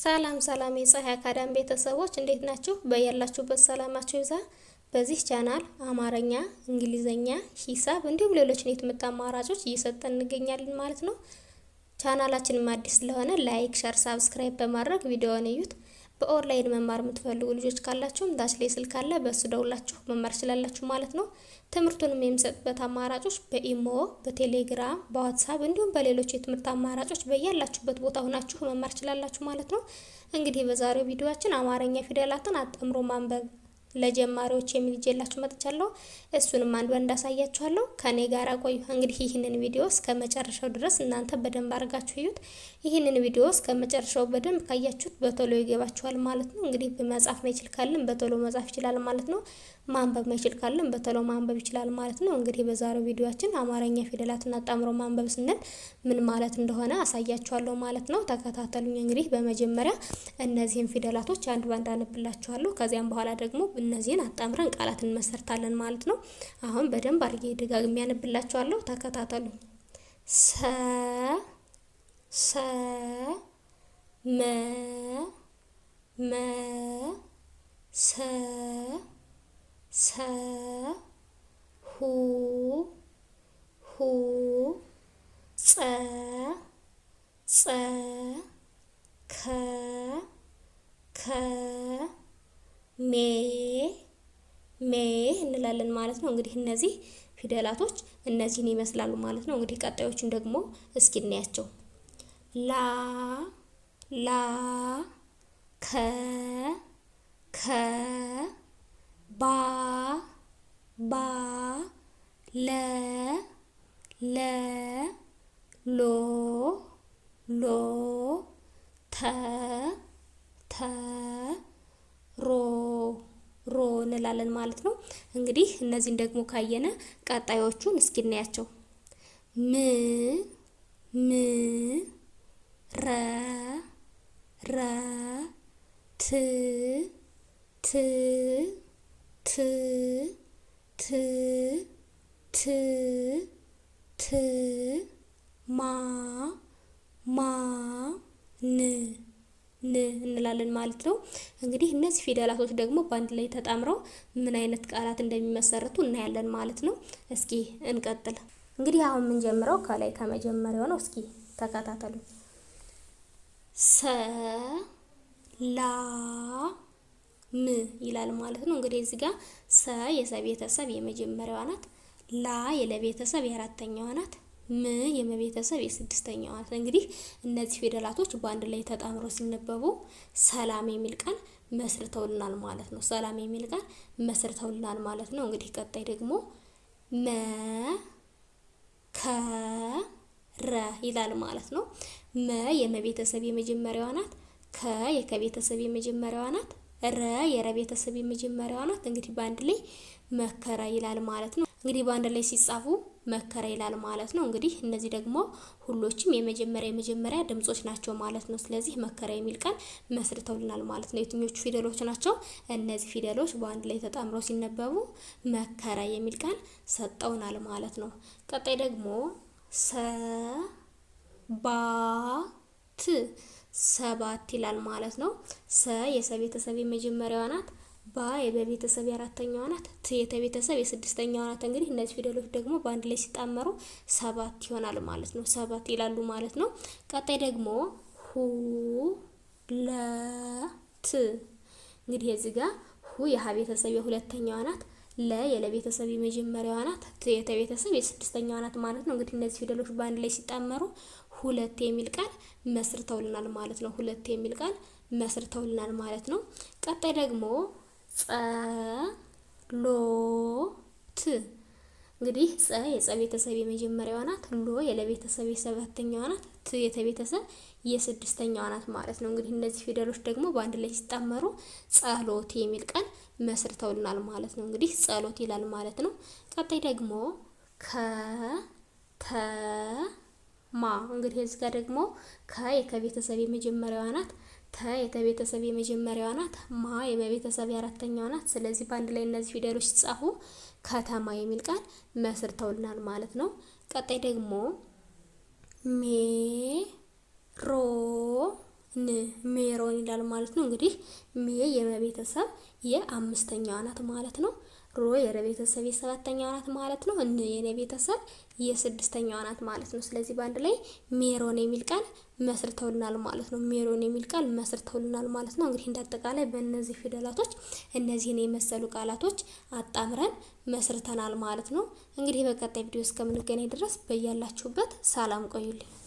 ሰላም የፀሐይ አካዳሚ ቤተሰቦች እንዴት ናችሁ? በያላችሁበት ሰላማችሁ ይብዛ። በዚህ ቻናል አማርኛ፣ እንግሊዘኛ፣ ሂሳብ እንዲሁም ሌሎችን የትምህርት አማራጮች እየሰጠን እንገኛለን ማለት ነው። ቻናላችንም አዲስ ስለሆነ ላይክ፣ ሸር፣ ሳብስክራይብ በማድረግ ቪዲዮውን እዩት። በኦንላይን መማር የምትፈልጉ ልጆች ካላችሁም ታች ላይ ስልክ አለ፣ በሱ ደውላችሁ መማር ትችላላችሁ ማለት ነው። ትምህርቱንም የሚሰጥበት አማራጮች በኢሞ፣ በቴሌግራም፣ በዋትስአፕ እንዲሁም በሌሎች የትምህርት አማራጮች በያላችሁበት ቦታ ሆናችሁ መማር ትችላላችሁ ማለት ነው። እንግዲህ በዛሬው ቪዲዮአችን አማርኛ ፊደላትን አጣምሮ ማንበብ ለጀማሪዎች የሚል ይዤላችሁ መጥቻለሁ። እሱንም አንብበን እንዳሳያችኋለሁ። ከኔ ጋር ቆዩ። እንግዲህ ይህንን ቪዲዮ እስከ መጨረሻው ድረስ እናንተ በደንብ አድርጋችሁ እዩት። ይህንን ቪዲዮ እስከ መጨረሻው በደንብ ካያችሁት በቶሎ ይገባችኋል ማለት ነው። እንግዲህ በመጻፍ ማይችል ካለም በቶሎ መጻፍ ይችላል ማለት ነው። ማንበብ ማይችል ካለም በቶሎ ማንበብ ይችላል ማለት ነው። እንግዲህ በዛሬው ቪዲዮአችን አማርኛ ፊደላትን አጣምሮ ማንበብ ስንል ምን ማለት እንደሆነ አሳያችኋለሁ ማለት ነው። ተከታተሉኝ። እንግዲህ በመጀመሪያ እነዚህን ፊደላቶች አንድ ባንድ አነብላችኋለሁ። ከዚያም በኋላ ደግሞ እነዚህን አጣምረን ቃላት እንመሰርታለን ማለት ነው። አሁን በደንብ አድርጌ ደጋግሜ ያነብላችኋለሁ። ተከታተሉኝ። ሰ መ ሰ ሁ ጸ ከ ሜ እንላለን ማለት ነው። እንግዲህ እነዚህ ፊደላቶች እነዚህን ይመስላሉ ማለት ነው። እንግዲህ ቀጣዮቹን ደግሞ እስኪ እናያቸው። ላ ከ ባ ለ ሎ ተ ሮ እንላለን ማለት ነው። እንግዲህ እነዚህን ደግሞ ካየነ ቀጣዮቹን እስኪ እናያቸው። ም ረ ት ማ ን እንላለን ማለት ነው። እንግዲህ እነዚህ ፊደላቶች ደግሞ በአንድ ላይ ተጣምረው ምን አይነት ቃላት እንደሚመሰርቱ እናያለን ማለት ነው። እስኪ እንቀጥል። እንግዲህ አሁን የምንጀምረው ከላይ ከመጀመሪያው ነው። እስኪ ተከታተሉ። ላ ም ይላል ማለት ነው። እንግዲህ እዚህ ጋር ሰ የሰ ቤተሰብ የመጀመሪያዋ ናት። ላ የለ ቤተሰብ የአራተኛዋ ናት። ም የመቤተሰብ የስድስተኛዋ ናት። እንግዲህ እነዚህ ፊደላቶች በአንድ ላይ ተጣምረው ሲነበቡ ሰላም የሚል ቃል መስርተውልናል ማለት ነው። ሰላም የሚል ቃል መስርተውልናል ማለት ነው። እንግዲህ ቀጣይ ደግሞ መከረ ይላል ማለት ነው። መ የመቤተሰብ የመጀመሪያዋ ናት። ከ የከቤተሰብ የመጀመሪያዋ ናት። ረ የረ ቤተሰብ የመጀመሪያዋ ናት። እንግዲህ በአንድ ላይ መከረ ይላል ማለት ነው። እንግዲህ በአንድ ላይ ሲጻፉ መከረ ይላል ማለት ነው። እንግዲህ እነዚህ ደግሞ ሁሎችም የመጀመሪያ ድምጾች ናቸው ማለት ነው። ስለዚህ መከረ የሚል ቃል መስርተውልናል ማለት ነው። የትኞቹ ፊደሎች ናቸው? እነዚህ ፊደሎች በአንድ ላይ ተጣምረው ሲነበቡ መከረ የሚል ቃል ሰጠውናል ማለት ነው። ቀጣይ ደግሞ ሰባት ይላል ማለት ነው። ሰ የሰ ቤተሰብ የመጀመሪያዋ ናት። ባ የበቤተሰብ የአራተኛዋ ናት። ት የተቤተሰብ የስድስተኛዋ ናት። እንግዲህ እነዚህ ፊደሎች ደግሞ በአንድ ላይ ሲጣመሩ ሰባት ይሆናል ማለት ነው። ሰባት ይላሉ ማለት ነው። ቀጣይ ደግሞ ሁለት እንግዲህ እዚህ ጋር ሁ የሀ ቤተሰብ የሁለተኛዋ ናት። ለ የለቤተሰብ የመጀመሪያዋ ናት። ት የተቤተሰብ የስድስተኛዋ ናት ማለት ነው። እንግዲህ እነዚህ ፊደሎች በአንድ ላይ ሲጣመሩ ሁለት የሚል ቃል መስርተውልናል ማለት ነው። ሁለት የሚል ቃል መስርተውልናል ማለት ነው። ቀጣይ ደግሞ ጸሎት እንግዲህ ጸ የጸ ቤተሰብ የመጀመሪያዋ ናት። ሎ የለቤተሰብ የሰባተኛዋ ናት። ት የተቤተሰብ የስድስተኛዋ ናት ማለት ነው። እንግዲህ እነዚህ ፊደሎች ደግሞ በአንድ ላይ ሲጣመሩ ጸሎት የሚል ቃል መስርተውልናል ማለት ነው። እንግዲህ ጸሎት ይላል ማለት ነው። ቀጣይ ደግሞ ከተማ እንግዲህ እዚህ ጋር ደግሞ ከቤተሰብ የመጀመሪያዋ ናት። ተ የተቤተሰብ የመጀመሪያዋ ናት። ማ የበቤተሰብ የአራተኛዋ ናት። ስለዚህ በአንድ ላይ እነዚህ ፊደሎች ሲጻፉ ከተማ የሚል ቃል መስርተውልናል ማለት ነው። ቀጣይ ደግሞ ሜሮ ሜሮን ይላል ማለት ነው። እንግዲህ ሜ የመቤተሰብ የአምስተኛዋ ናት ማለት ነው። ሮ የረቤተሰብ የሰባተኛዋ ናት ማለት ነው። የኔ ቤተሰብ የስድስተኛዋ ናት ማለት ነው። ስለዚህ በአንድ ላይ ሜሮን የሚል ቃል መስርተውልናል ማለት ነው። ሜሮን የሚል ቃል መስርተውልናል ማለት ነው። እንግዲህ እንዳጠቃላይ በእነዚህ ፊደላቶች እነዚህን የመሰሉ ቃላቶች አጣምረን መስርተናል ማለት ነው። እንግዲህ በቀጣይ ቪዲዮ እስከምንገናኝ ድረስ በያላችሁበት ሰላም ቆዩልኝ።